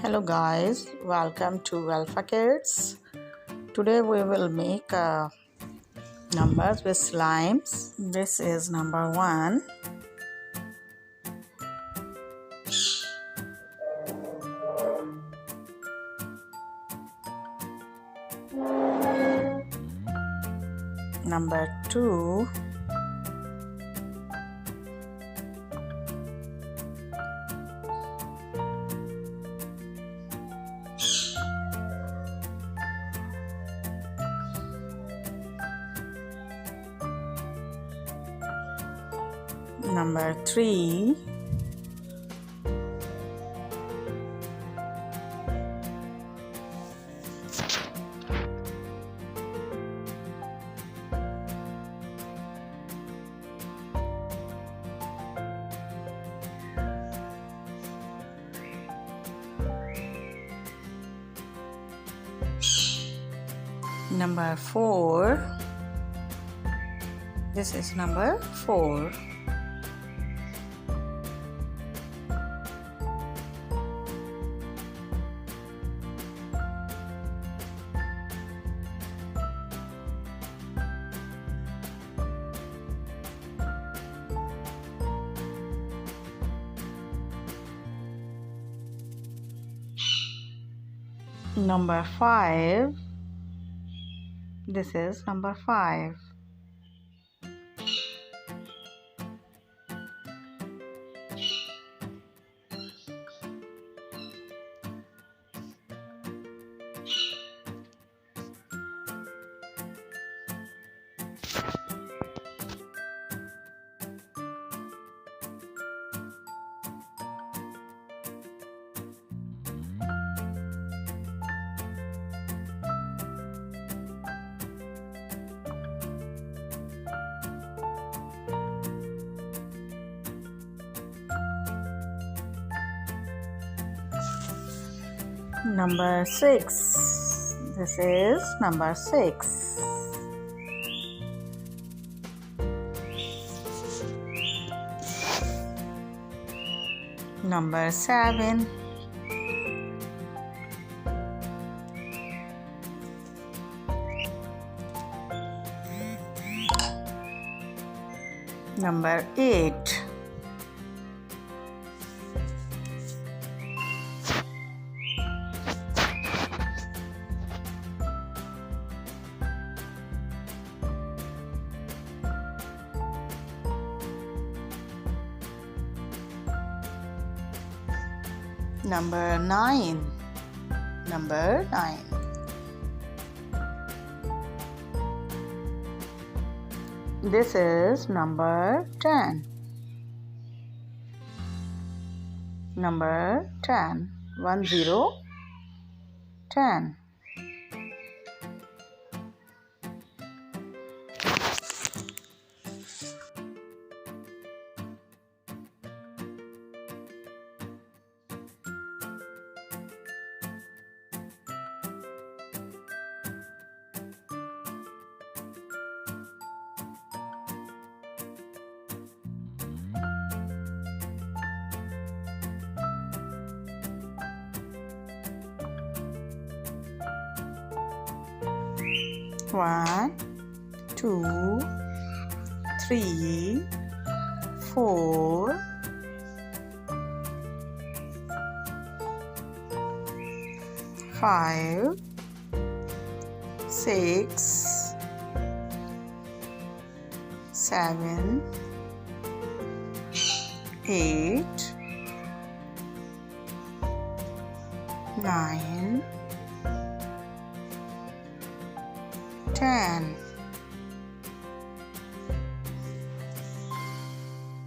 Hello guys, welcome to Alpha Kids. Today we will make numbers with slimes. This is number 1. Number 2. Number 3. Number 4. This is number 4. Number 5. This is number 5. Number 6. This is number 6. Number 7. Number 8. Number 9. Number 9. This is number 10. Number 10. 1 0 10. One, 2, 3, 4, 5, 6, 7, 8, 9, 10.